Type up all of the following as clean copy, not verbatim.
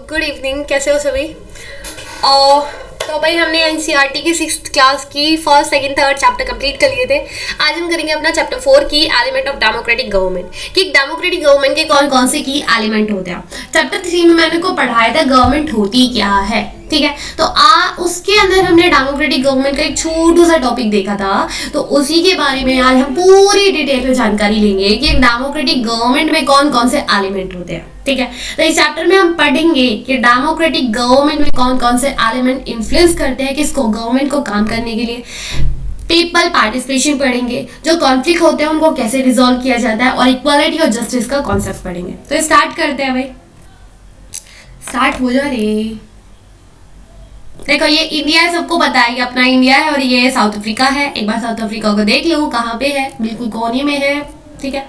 Good evening, कैसे हो सभी। और तो भाई हमने एनसीईआरटी की 6th क्लास की first second third chapter complete कर लिए थे। आज हम करेंगे अपना चैप्टर 4 की एलिमेंट ऑफ डेमोक्रेटिक गवर्नमेंट, कि डेमोक्रेटिक गवर्नमेंट के कौन कौन से की एलिमेंट होते हैं। चैप्टर 3 में मैंने को पढ़ाया था गवर्नमेंट होती क्या है, ठीक है। तो उसके अंदर हमने डेमोक्रेटिक गवर्नमेंट का एक छोटा सा टॉपिक देखा था, तो उसी के बारे में आज हम पूरी डिटेल में जानकारी लेंगे कि डेमोक्रेटिक गवर्नमेंट में कौन कौन से एलिमेंट होते हैं, ठीक है। तो इस चैप्टर में हम पढ़ेंगे कि डेमोक्रेटिक गवर्नमेंट में कौन कौन से एलिमेंट इन्फ्लुएंस करते हैं किसको, गवर्नमेंट को काम करने के लिए। पीपल पार्टिसिपेशन पढ़ेंगे, जो कॉन्फ्लिक्ट होते हैं उनको कैसे रिजॉल्व किया जाता है, और इक्वालिटी और जस्टिस का कॉन्सेप्ट पढ़ेंगे। तो स्टार्ट करते हैं भाई, स्टार्ट हो जा रे। देखो ये इंडिया है, सबको पता है कि अपना इंडिया है, और ये साउथ अफ्रीका है। एक बार साउथ अफ्रीका को देख लो कहाँ पे है, बिल्कुल कोने में है, ठीक है।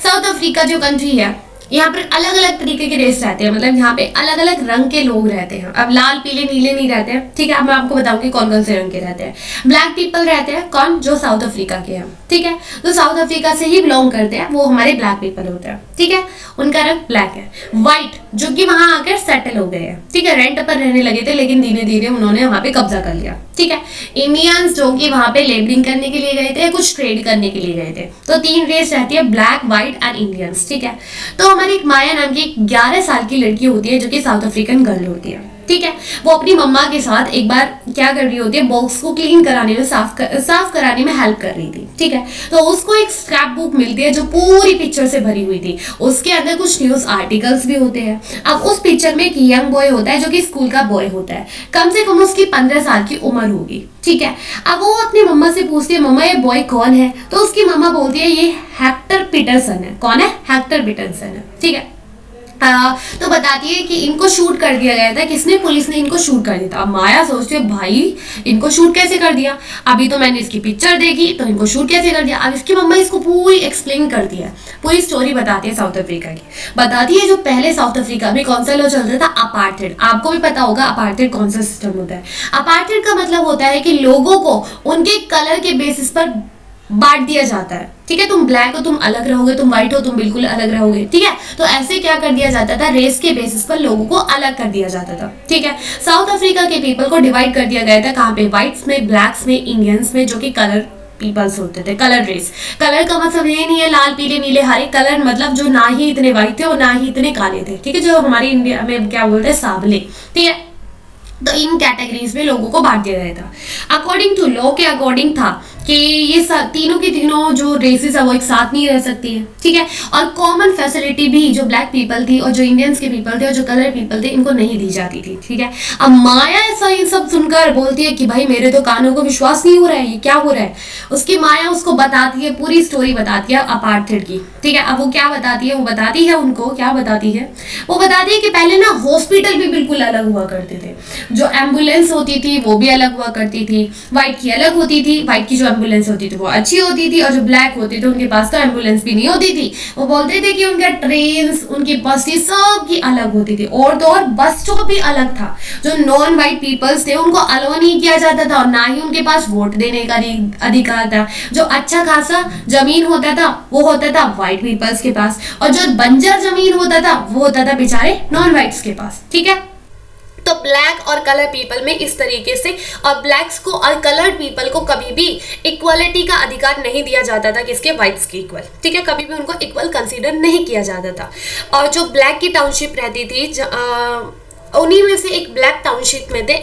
साउथ अफ्रीका जो कंट्री है, यहाँ पर अलग अलग तरीके के रेस रहते हैं, मतलब यहाँ पे अलग अलग रंग के लोग रहते हैं। अब लाल पीले नीले नहीं रहते हैं, ठीक है। अब मैं आपको बताऊंगी कौन कौन से रंग के रहते हैं। ब्लैक पीपल रहते हैं, कौन, जो साउथ अफ्रीका के हैं, ठीक है। तो साउथ अफ्रीका से ही बिलोंग करते हैं, वो हमारे ब्लैक पीपल होते हैं, ठीक है। उनका रंग ब्लैक है। व्हाइट जो कि वहां आकर सेटल हो गए हैं, ठीक है, रेंट पर रहने लगे थे, लेकिन धीरे धीरे उन्होंने वहां पे कब्जा कर लिया, ठीक है। इंडियंस जो कि वहां पे लेबरिंग करने के लिए गए थे, कुछ ट्रेड करने के लिए गए थे। तो 3 रेस रहती है, ब्लैक, व्हाइट एंड इंडियंस, ठीक है। तो हमारी एक माया नाम की 11 साल की लड़की होती है, जो कि साउथ अफ्रीकन गर्ल होती है, ठीक है। वो अपनी मम्मा के साथ एक बार क्या कर रही होती है, बॉक्स को क्लीन कराने में, साफ कराने में हेल्प कर रही थी, ठीक है। तो उसको एक स्क्रैप बुक मिलती है जो पूरी पिक्चर से भरी हुई थी। उसके अंदर कुछ न्यूज आर्टिकल्स भी होते हैं। अब उस पिक्चर में एक यंग बॉय होता है, जो कि स्कूल का बॉय होता है, कम से कम उसकी 15 साल की उम्र होगी, ठीक है। अब वो अपनी मम्मा से पूछती है, मम्मा ये बॉय कौन है। तो उसकी मम्मा बोलती है ये हेक्टर पीटरसन है। कौन है? हेक्टर पीटरसन है, ठीक है। तो बताती है कि इनको शूट कर दिया गया था, किसने, पुलिस ने इनको शूट कर दिया था। अब माया सोचती है भाई इनको शूट कैसे कर दिया, अभी तो मैंने इसकी पिक्चर देखी, तो इनको शूट कैसे कर दिया। अब इसकी मम्मा इसको पूरी एक्सप्लेन करती है, पूरी स्टोरी बताती है साउथ अफ्रीका की। बताती है जो पहले साउथ अफ्रीका में कौन सा लॉ चल रहा था, अपार्थाइड। आपको भी पता होगा अपार्थाइड कौन सा सिस्टम होता है। अपार्थाइड का मतलब होता है कि लोगों को उनके कलर के बेसिस पर बांट दिया जाता है, ठीक है। तुम ब्लैक हो तुम अलग रहोगे, तुम व्हाइट हो तुम बिल्कुल अलग रहोगे, ठीक है। तो ऐसे क्या कर दिया जाता था, रेस के बेसिस पर लोगों को अलग कर दिया जाता था, ठीक है। साउथ अफ्रीका के पीपल को डिवाइड कर दिया गया था, कहाँ पे, व्हाइट्स में, ब्लैक्स में, इंडियंस में, जो कि कलर पीपल्स होते थे, कलर रेस। कलर का मतलब ये नहीं है लाल पीले नीले हरे, कलर मतलब जो ना ही इतने व्हाइट थे और ना ही इतने काले थे, ठीक है, जो हमारे इंडिया में क्या बोलते हैं, सावले, ठीक है। तो इन कैटेगरीज में लोगों को बांट दिया गया था। अकॉर्डिंग टू लॉ के अकॉर्डिंग था कि ये तीनों की तीनों जो रेसेस है वो एक साथ नहीं रह सकती है, ठीक है। और कॉमन फैसिलिटी भी जो ब्लैक पीपल थी और जो इंडियंस के पीपल थे और जो कलर पीपल थे इनको नहीं दी जाती थी, ठीक है। अब माया ऐसा इन सब सुनकर बोलती है कि भाई मेरे तो कानों को विश्वास नहीं हो रहा है, ये क्या हो रहा है। उसकी माया उसको बताती है, पूरी स्टोरी बताती है अपार्थाइड की, ठीक है। अब वो क्या बताती है, वो बताती है उनको क्या बताती है, वो बताती है कि पहले ना हॉस्पिटल भी बिल्कुल अलग हुआ करते थे। जो एम्बुलेंस होती थी वो भी अलग हुआ करती थी, व्हाइट की अलग होती थी, व्हाइट की जो एम्बुलेंस होती थी वो अच्छी होती थी, और जो ब्लैक होते थे उनके पास तो एम्बुलेंस भी नहीं होती थी। वो बोलते थे कि उनके ट्रेन्स, उनकी बसेस सब की अलग होती थी, और तो और बस स्टॉप भी अलग था। जो नॉन व्हाइट पीपल्स थे उनको अलाउ नहीं किया जाता था, और ना ही उनके पास वोट देने का अधिकार था। जो अच्छा खासा जमीन होता था वो होता था व्हाइट पीपल्स के पास, और जो बंजर जमीन होता था वो होता था बेचारे नॉन व्हाइट्स के पास, ठीक है। तो ब्लैक और कलर पीपल में इस तरीके से, और ब्लैक्स को और कलर्ड पीपल को कभी भी इक्वालिटी का अधिकार नहीं दिया जाता था, किसके, व्हाइट्स के इक्वल, ठीक है। कभी भी उनको इक्वल कंसीडर नहीं किया जाता था। और जो ब्लैक की टाउनशिप रहती थी, उन्हीं में से एक ब्लैक टाउनशिप में थे,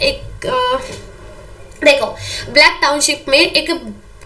देखो ब्लैक टाउनशिप में एक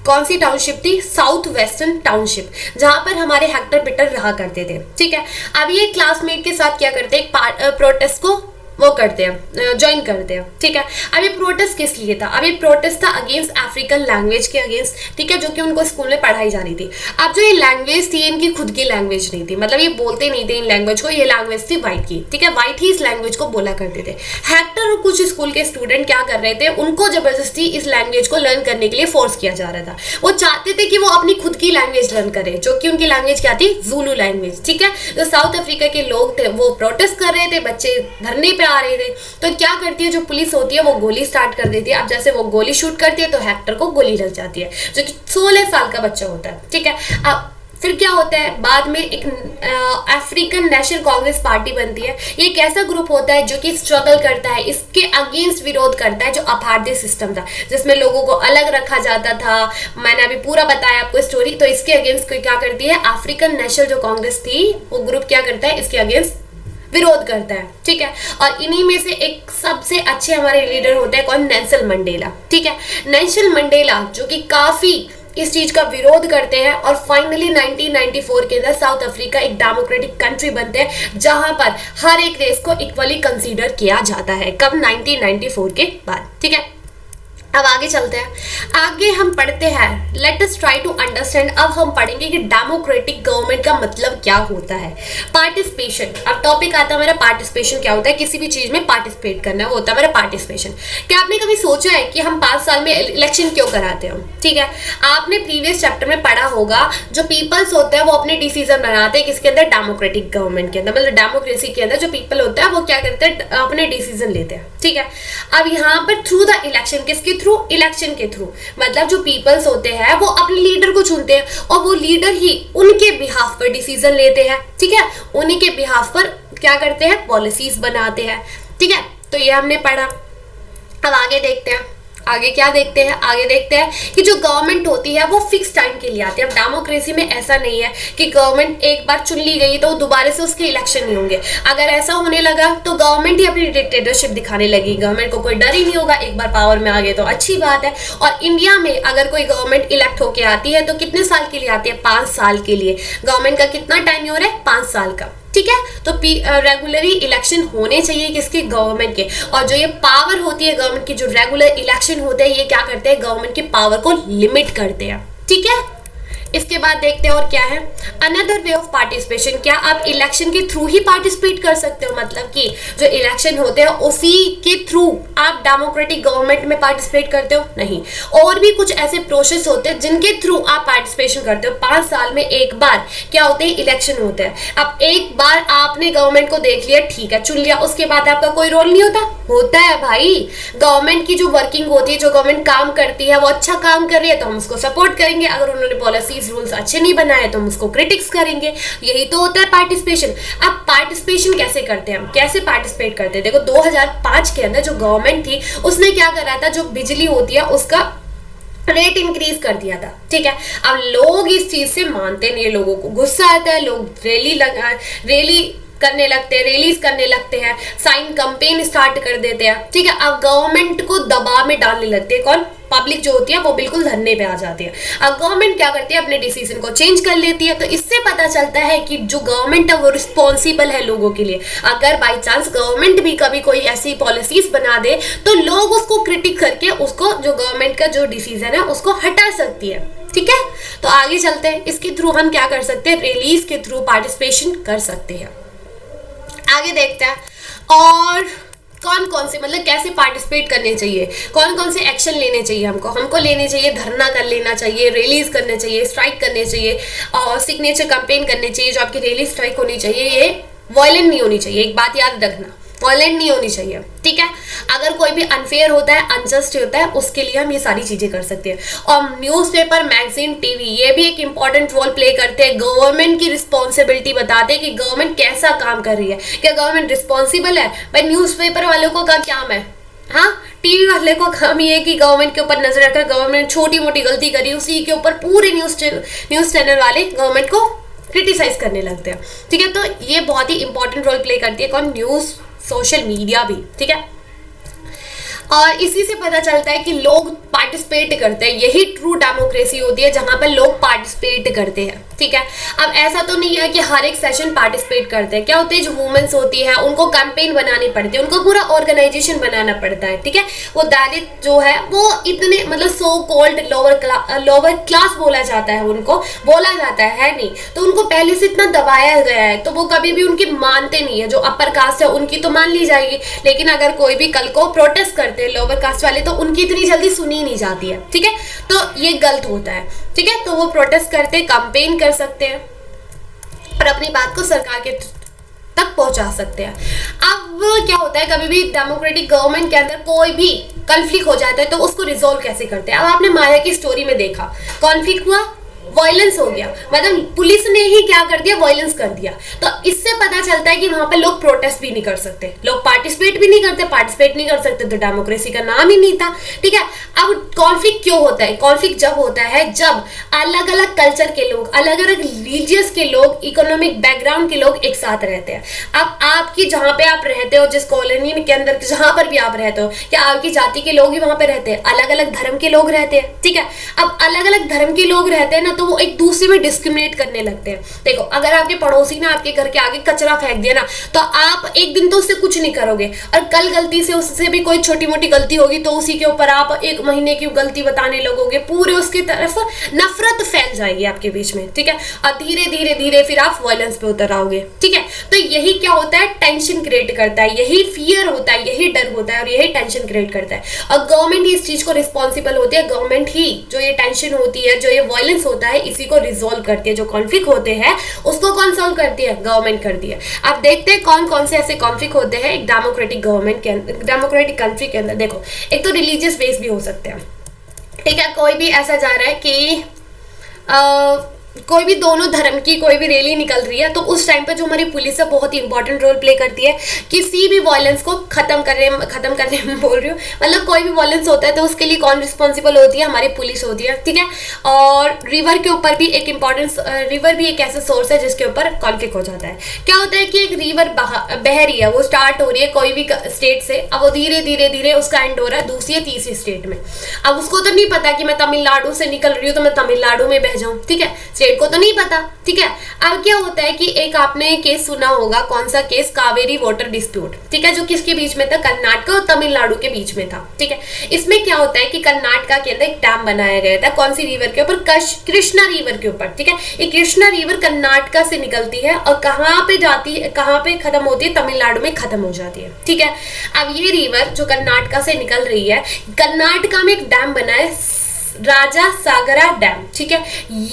कौन सी टाउनशिप थी, साउथ वेस्टर्न टाउनशिप, जहां पर हमारे हेक्टर पीटर रहा करते थे, ठीक है। अब ये क्लासमेट के साथ क्या करते हैं, प्रोटेस्ट को वो करते हैं, ज्वाइन करते हैं, ठीक है। अब ये प्रोटेस्ट किस लिए था, अब ये प्रोटेस्ट था अगेंस्ट अफ्रीकन लैंग्वेज के अगेंस्ट, ठीक है, जो कि उनको स्कूल में पढ़ाई जा रही थी। अब जो ये लैंग्वेज थी इनकी खुद की लैंग्वेज नहीं थी, मतलब ये बोलते नहीं थे इन लैंग्वेज को, ये लैंग्वेज थी व्हाइट की, ठीक है। व्हाइट ही इस लैंग्वेज को बोला करते थे। हेक्टर और कुछ स्कूल के स्टूडेंट क्या कर रहे थे, उनको जबरदस्ती इस लैंग्वेज को लर्न करने के लिए फोर्स किया जा रहा था। वो चाहते थे कि वो अपनी खुद की लैंग्वेज लर्न करें, जो कि उनकी लैंग्वेज क्या थी, ज़ूलू लैंग्वेज, ठीक है। जो साउथ अफ्रीका के लोग थे वो प्रोटेस्ट कर रहे थे, बच्चे धरने पे आ रहे थे। तो क्या करती है जो पुलिस होती है वो गोली स्टार्ट कर देती है। अब जैसे वो गोली शूट करती है तो हेक्टर को गोली लग जाती है, जो कि 16 साल का बच्चा होता है, ठीक है। अब फिर क्या होता है, बाद में एक अफ्रीकन नेशनल कांग्रेस पार्टी बनती है। ये एक ऐसा ग्रुप होता है जो कि स्ट्रगल करता है, इसके अगेंस्ट विरोध करता है जो अपार्थाइड सिस्टम था, जिसमें लोगों को अलग रखा जाता था। मैंने अभी पूरा बताया आपको स्टोरी। तो इसके अगेंस्ट क्या करती है, अफ्रीकन नेशनल जो कांग्रेस थी वो ग्रुप क्या करता है, इसके अगेंस्ट विरोध करता है। ठीक है, और इन्हीं में से एक सबसे अच्छे हमारे लीडर होते हैं कौन, नेल्सन मंडेला। ठीक है, नेल्सन मंडेला जो कि काफी इस चीज का विरोध करते हैं और फाइनली 1994 के अंदर साउथ अफ्रीका एक डेमोक्रेटिक कंट्री बनते हैं जहां पर हर एक रेस को इक्वली कंसीडर किया जाता है। कब, 1994 के बाद। ठीक है, अब आगे चलते हैं। आगे हम पढ़ते हैं, let us try to understand. अब हम पढ़ेंगे कि डेमोक्रेटिक गवर्नमेंट का मतलब क्या होता है। पार्टिसिपेशन, अब टॉपिक आता है मेरा पार्टिसिपेशन क्या होता है, किसी भी चीज में पार्टिसिपेट करना वो होता है मेरा पार्टिसिपेशन। क्या आपने कभी सोचा है कि हम 5 साल में इलेक्शन क्यों कराते हैं? ठीक है, आपने प्रीवियस चैप्टर में पढ़ा होगा, जो पीपल्स होते हैं वो अपने डिसीजन बनाते हैं किसके अंदर, डेमोक्रेटिक गवर्नमेंट के अंदर, मतलब डेमोक्रेसी के अंदर जो पीपल होता है वो क्या करते हैं, अपने डिसीजन लेते हैं। ठीक है, अब यहाँ पर थ्रू द इलेक्शन, किसके थ्रू, इलेक्शन के थ्रू, मतलब जो पीपल्स होते हैं वो अपने लीडर को चुनते हैं और वो लीडर ही उनके बिहाफ पर डिसीजन लेते हैं। ठीक है, उन्हीं के बिहाफ पर क्या करते हैं, पॉलिसीज बनाते हैं। ठीक है, तो ये हमने पढ़ा। अब आगे देखते हैं, आगे क्या देखते हैं, आगे देखते हैं कि जो गवर्नमेंट होती है वो फिक्स टाइम के लिए आती है। अब डेमोक्रेसी में ऐसा नहीं है कि गवर्नमेंट एक बार चुन ली गई तो दोबारा से उसके इलेक्शन नहीं होंगे। अगर ऐसा होने लगा तो गवर्नमेंट ही अपनी डिक्टेटरशिप दिखाने लगी, गवर्नमेंट को कोई डर ही नहीं होगा, एक बार पावर में आ गए तो अच्छी बात है। और इंडिया में अगर कोई गवर्नमेंट इलेक्ट होके आती है तो कितने साल के लिए आती है, 5 साल के लिए। गवर्नमेंट का कितना टाइम हो रहा है, 5 साल का। ठीक है, तो रेगुलरली इलेक्शन होने चाहिए किसके, गवर्नमेंट के। और जो ये पावर होती है गवर्नमेंट की, जो रेगुलर इलेक्शन होते हैं, ये क्या करते हैं, गवर्नमेंट की पावर को लिमिट करते हैं। ठीक है, इसके बाद देखते हैं और क्या है, अनदर वे ऑफ पार्टिसिपेशन। क्या आप इलेक्शन के थ्रू ही पार्टिसिपेट कर सकते हो, मतलब कि जो इलेक्शन होते हैं उसी के थ्रू आप डेमोक्रेटिक गवर्नमेंट में पार्टिसिपेट करते हो, नहीं। और भी कुछ ऐसे प्रोसेस होते हैं जिनके थ्रू आप पार्टिसिपेशन करते हो। 5 साल में एक बार क्या होते हैं, इलेक्शन होते हैं। अब एक बार आपने गवर्नमेंट को देख लिया, ठीक है, चुन लिया, उसके बाद आपका कोई रोल नहीं होता, होता है भाई। गवर्नमेंट की जो वर्किंग होती है, जो गवर्नमेंट काम करती है, वो अच्छा काम कर रही है तो हम उसको सपोर्ट करेंगे। अगर उन्होंने पॉलिसी रूल्स अच्छे नहीं बनाए तो हम उसको क्रिटिक्स करेंगे। यही तो होता है पार्टिसिपेशन। अब पार्टिसिपेशन कैसे करते हैं हम, कैसे पार्टिसिपेट करते हैं, देखो 2005 के अंदर जो गवर्नमेंट थी उसने क्या करा था, जो बिजली होती है उसका रेट इंक्रीज कर दिया था। ठीक है, अब लोग इस चीज से मानते नहीं है, लोगों को गुस्सा आता है, लोग रैली करने लगते हैं, रिलीज करने लगते हैं, साइन कैंपेन स्टार्ट कर देते हैं। ठीक है, अब गवर्नमेंट को दबाव में डालने लगते हैं, कौन, पब्लिक जो होती है वो बिल्कुल धरने पे आ जाती है। अब गवर्नमेंट क्या करती है, अपने डिसीजन को चेंज कर लेती है। तो इससे पता चलता है कि जो गवर्नमेंट है वो रिस्पॉन्सिबल है लोगों के लिए। अगर बाई चांस गवर्नमेंट भी कभी कोई ऐसी पॉलिसीज बना दे तो लोग उसको क्रिटिक करके उसको, जो गवर्नमेंट का जो डिसीजन है उसको हटा सकती है। ठीक है, तो आगे चलते हैं, इसके थ्रू हम क्या कर सकते हैं, रिलीज के थ्रू पार्टिसिपेशन कर सकते हैं। आगे देखते हैं और कौन कौन से, मतलब कैसे पार्टिसिपेट करने चाहिए, कौन कौन से एक्शन लेने चाहिए हमको लेने चाहिए, धरना कर लेना चाहिए, रिलीज करने चाहिए, स्ट्राइक करने चाहिए और सिग्नेचर कैंपेन करने चाहिए। जो आपकी रिलीज स्ट्राइक होनी चाहिए ये वायलेंट नहीं होनी चाहिए, एक बात याद रखना, वायलेंट नहीं होनी चाहिए। ठीक है, अगर कोई भी अनफेयर होता है, अनजस्ट होता है, उसके लिए हम ये सारी चीजें कर सकते हैं। और न्यूज़पेपर, मैगजीन, टीवी ये भी एक इंपॉर्टेंट रोल प्ले करते हैं। गवर्नमेंट की रिस्पॉन्सिबिलिटी बताते हैं कि गवर्नमेंट कैसा काम कर रही है, क्या गवर्नमेंट रिस्पॉन्सिबल है। भाई न्यूज़पेपर वालों को का काम है, हाँ, टीवी वाले को काम ये है कि गवर्नमेंट के ऊपर नजर रखकर, गवर्नमेंट छोटी मोटी गलती करी उसी के ऊपर पूरे न्यूज चैनल वाले गवर्नमेंट को क्रिटिसाइज करने लगते हैं। ठीक है, तो ये बहुत ही इंपॉर्टेंट रोल प्ले करती है कौन, न्यूज, सोशल मीडिया भी। ठीक है, और इसी से पता चलता है कि लोग पार्टिसिपेट करते हैं। यही ट्रू डेमोक्रेसी होती है जहां पर लोग पार्टिसिपेट करते हैं। ठीक है, अब ऐसा तो नहीं है कि हर एक सेशन पार्टिसिपेट करते हैं। क्या होते हैं, जो वुमेन्स होती है उनको कैंपेन बनानी पड़ती है, उनको पूरा ऑर्गेनाइजेशन बनाना पड़ता है। ठीक है, वो दलित जो है वो इतने, मतलब सो कॉल्ड लोअर क्लास बोला जाता है, उनको बोला जाता है नहीं, तो उनको पहले से इतना दबाया गया है तो वो कभी भी उनकी मानते नहीं है। जो अपर कास्ट है उनकी तो मान ली जाएगी, लेकिन अगर कोई भी कल को प्रोटेस्ट करते हैं लोअर कास्ट वाले तो उनकी इतनी जल्दी सुनी नहीं जाती है। ठीक है, तो ये गलत होता है। ठीक है, तो वो प्रोटेस्ट करते, कैंपेन कर सकते हैं और अपनी बात को सरकार के तक पहुंचा सकते हैं। अब क्या होता है, कभी भी डेमोक्रेटिक गवर्नमेंट के अंदर कोई भी कॉन्फ्लिक्ट हो जाता है तो उसको रिजोल्व कैसे करते हैं। अब आपने माया की स्टोरी में देखा, कॉन्फ्लिक्ट हुआ, वायलेंस हो गया, मतलब पुलिस ने ही क्या कर दिया, वायलेंस कर दिया। तो इससे पता चलता है कि वहां पर लोग प्रोटेस्ट भी नहीं कर सकते, लोग पार्टिसिपेट भी नहीं करते, पार्टिसिपेट नहीं कर सकते तो डेमोक्रेसी का नाम ही नहीं था। ठीक है, अब कॉन्फ्लिक्ट क्यों होता है? कॉन्फ्लिक्ट जब होता है जब अलग अलग कल्चर के लोग, अलग अलग रिलीजियस के लोग, इकोनॉमिक बैकग्राउंड के लोग एक साथ रहते हैं। अब आपकी जहां पे आप रहते हो, जिस कॉलोनी के अंदर जहां पर भी आप रहते हो, क्या आपकी जाति के लोग ही वहां पे रहते हैं? अलग अलग धर्म के लोग रहते हैं। ठीक है, अब अलग अलग धर्म के लोग रहते हैं ना, तो वो एक दूसरे में डिस्क्रिमिनेट करने लगते हैं। देखो, अगर आपके पड़ोसी ने आपके घर के आगे कचरा फेंक दिया ना, तो आप एक दिन तो उससे कुछ नहीं करोगे, और कल गलती से उससे भी कोई छोटी मोटी गलती होगी तो उसी के ऊपर आप 1 महीने की गलती बताने लगोगे, पूरे उसकी तरफ नफरत फैल जाएगी आपके बीच में। ठीक है, और धीरे धीरे धीरे फिर आप वायलेंस पे उतर आओगे। ठीक है, तो यही क्या होता है, टेंशन क्रिएट करता है, यही फियर होता है, यही डर होता है और यही टेंशन क्रिएट करता है। और गवर्नमेंट ही इस चीज को रिस्पॉन्सिबल होती है, गवर्नमेंट ही जो ये टेंशन होती है, जो ये वायलेंस होता है, इसी को रिजॉल्व करती है। जो कॉन्फ्लिक्ट होते हैं उसको कौन सॉल्व करती है? गवर्नमेंट करती है। अब देखते हैं कौन कौन से ऐसे कॉन्फ्लिक्ट होते हैं एक डेमोक्रेटिक गवर्नमेंट के अंदर, डेमोक्रेटिक कंट्री के अंदर। देखो, एक तो रिलीजियस बेस भी हो सकते हैं। ठीक है, कोई भी ऐसा जा रहा है कि कोई भी दोनों धर्म की कोई भी रैली निकल रही है, तो उस टाइम पर जो हमारी पुलिस है बहुत ही इंपॉर्टेंट रोल प्ले करती है किसी भी वायलेंस को खत्म करने में बोल रही हूँ, मतलब कोई भी वायलेंस होता है तो उसके लिए कौन रिस्पॉन्सिबल होती है? हमारी पुलिस होती है। ठीक है, और रिवर के ऊपर भी एक इम्पॉर्टेंट, रिवर भी एक ऐसा सोर्स है जिसके ऊपर कॉन्फ्लिक्ट हो जाता है। क्या होता है कि एक रिवर बह रही है, वो स्टार्ट हो रही है कोई भी स्टेट से, अब वो धीरे धीरे धीरे उसका एंड हो रहा है दूसरी या तीसरी स्टेट में। अब उसको तो नहीं पता कि मैं तमिलनाडु से निकल रही हूँ तो मैं तमिलनाडु में बह जाऊँ। ठीक है, स्टेट को तो नहीं पता। ठीक है, अब क्या होता है कि एक आपने केस सुना होगा, कौन सा केस? Kaveri water dispute. ठीक है, जो किसके बीच में था? कर्नाटक और तमिलनाडु के बीच में था। ठीक है, इसमें क्या होता है कि कर्नाटक के अंदर एक डैम बनाया गया था, कौन सी रिवर के ऊपर? कृष्णा रिवर के ऊपर। ठीक है, ये कृष्णा रिवर कर्नाटक से निकलती है और कहाँ पे जाती है, कहाँ पे खत्म होती है? तमिलनाडु में खत्म हो जाती है। ठीक है, अब ये रिवर जो कर्नाटक से निकल रही है, कर्नाटक में एक डैम बना है, राजा सागरा डैम। ठीक है,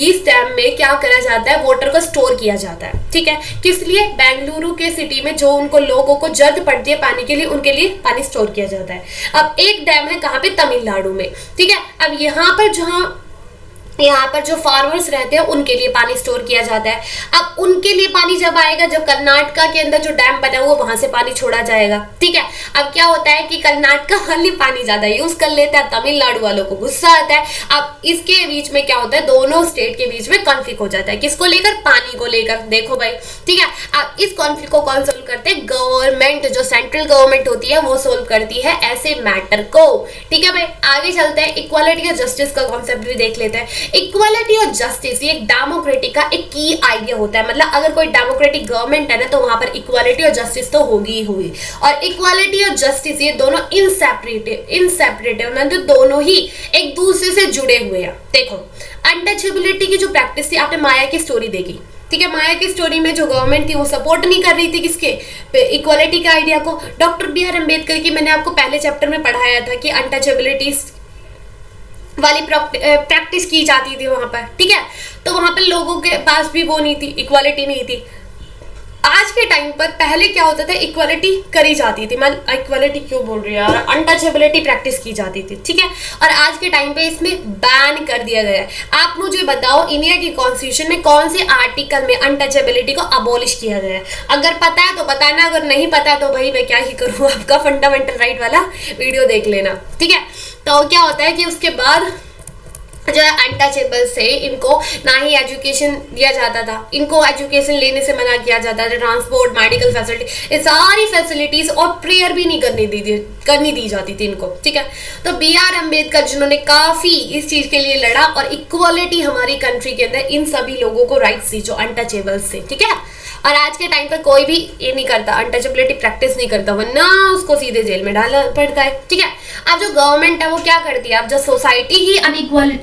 इस डैम में क्या करा जाता है? वाटर को स्टोर किया जाता है। ठीक है, किस लिए? बेंगलुरु के सिटी में जो उनको लोगों को जरूरत पड़ती है पानी के लिए, उनके लिए पानी स्टोर किया जाता है। अब एक डैम है कहाँ पे? तमिलनाडु में। ठीक है, अब यहाँ पर जो फार्मर्स रहते हैं उनके लिए पानी स्टोर किया जाता है। अब उनके लिए पानी जब आएगा, जब कर्नाटक के अंदर जो डैम बना हुआ वहां से पानी छोड़ा जाएगा। ठीक है, अब क्या होता है कि कर्नाटक वाले पानी ज्यादा यूज कर लेते हैं, तमिलनाडु वालों को गुस्सा आता है। अब इसके बीच में क्या होता है? दोनों स्टेट के बीच में कॉन्फ्लिक्ट हो जाता है। किसको लेकर? पानी को लेकर। देखो भाई, ठीक है, अब इस कॉन्फ्लिक्ट को कौन सोल्व करते हैं? गवर्नमेंट, जो सेंट्रल गवर्नमेंट होती है वो सोल्व करती है ऐसे मैटर को। ठीक है भाई, आगे चलते हैं, इक्वालिटी और जस्टिस का कॉन्सेप्ट भी देख लेते हैं। इक्वालिटी और जस्टिस ये एक डेमोक्रेटिक का एक की आइडिया होता है, मतलब अगर कोई डेमोक्रेटिक गवर्नमेंट है ना, तो वहां पर इक्वालिटी और जस्टिस तो होगी ही होगी। और इक्वालिटी और जस्टिस ये दोनों इनसेपरेटिव मतलब दोनों ही एक दूसरे से जुड़े हुए हैं। देखो, अनटचेबिलिटी की जो प्रैक्टिस थी, आपने माया की स्टोरी देखी। ठीक है, माया की स्टोरी में जो गवर्नमेंट थी वो सपोर्ट नहीं कर रही थी किसके? इक्वालिटी के आइडिया को। Doctor B R. अम्बेडकर की मैंने आपको पहले चैप्टर में पढ़ाया था कि अनटचेबिलिटी वाली प्रैक्टिस की जाती थी वहां पर। ठीक है, तो वहां पर लोगों के पास भी वो नहीं थी, इक्वालिटी नहीं थी। आज के टाइम पर पहले क्या होता था? इक्वालिटी करी जाती थी, मैं इक्वालिटी क्यों बोल रही हूँ यार, अनटचेबिलिटी प्रैक्टिस की जाती थी। ठीक है, और आज के टाइम पे इसमें बैन कर दिया गया है। आप मुझे बताओ, इंडिया की कॉन्स्टिट्यूशन में कौन से आर्टिकल में अनटचेबिलिटी को अबॉलिश किया गया है? अगर पता है तो बताना, अगर नहीं पता तो भाई मैं क्या ही करूँ, आपका फंडामेंटल राइट वाला वीडियो देख लेना। ठीक है, तो क्या होता है कि उसके बाद जो है अनटचेबल से इनको ना ही एजुकेशन दिया जाता था, इनको एजुकेशन लेने से मना किया जाता था, ट्रांसपोर्ट, मेडिकल फैसिलिटी, ये सारी फैसिलिटीज, और प्रेयर भी नहीं करनी दी जाती थी इनको। ठीक है, तो बी.आर. अम्बेडकर जिन्होंने काफी इस चीज के लिए लड़ा और इक्वालिटी हमारी कंट्री के अंदर इन सभी लोगों को राइट्स दी जो अनटचेबल्स थे। ठीक है, और आज के टाइम पर कोई भी ये नहीं करता, अनटचेबिलिटी प्रैक्टिस नहीं करता, वरना उसको सीधे जेल में डालना पड़ता है। ठीक है, अब जो गवर्नमेंट है वो क्या करती है? अब जब सोसाइटी ही अनइक्वल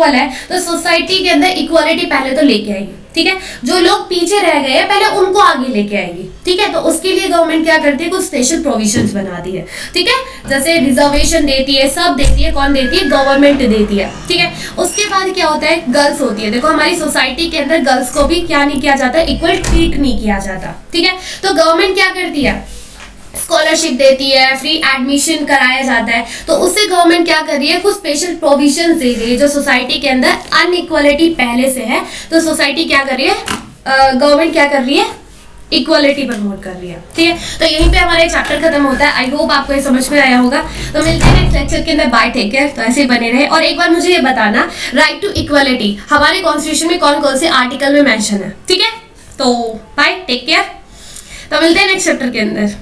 है तो सोसाइटी के अंदर इक्वालिटी पहले तो लेके आएगी। ठीक है, जो लोग पीछे रह गए हैं पहले उनको आगे लेके आएगी। ठीक है, तो उसके लिए गवर्नमेंट क्या करती है? कुछ स्पेशल प्रोविजंस बनाती है। ठीक है, जैसे रिजर्वेशन देती है, सब देती है। कौन देती है? गवर्नमेंट देती है। ठीक है, उसके बाद क्या होता है? गर्ल्स होती है। देखो, हमारी सोसाइटी के अंदर गर्ल्स को भी क्या नहीं किया जाता? इक्वल ट्रीट नहीं किया जाता। ठीक है, तो गवर्नमेंट क्या करती है? स्कॉलरशिप देती है, फ्री एडमिशन कराया जाता है, तो उससे गवर्नमेंट क्या कर रही है, कुछ स्पेशल प्रोविजन दे रही है। जो सोसाइटी के अंदर अनइक्वालिटी पहले से है, तो सोसाइटी क्या कर रही है, गवर्नमेंट क्या कर रही है, इक्वालिटी प्रमोट कर रही है। ठीक है, तो यहीं पे हमारा चैप्टर खत्म होता है। आई होप आपको ये समझ में आया होगा। तो मिलते हैं नेक्स्ट लेक्चर के अंदर। Bye, take care. तो ऐसे ही बने रहे। और एक बार मुझे ये बताना, राइट टू इक्वालिटी हमारे कॉन्स्टिट्यूशन में कौन कौन से आर्टिकल में मेंशन है। ठीक है, तो बाय, टेक केयर। तो मिलते हैं नेक्स्ट चैप्टर के अंदर।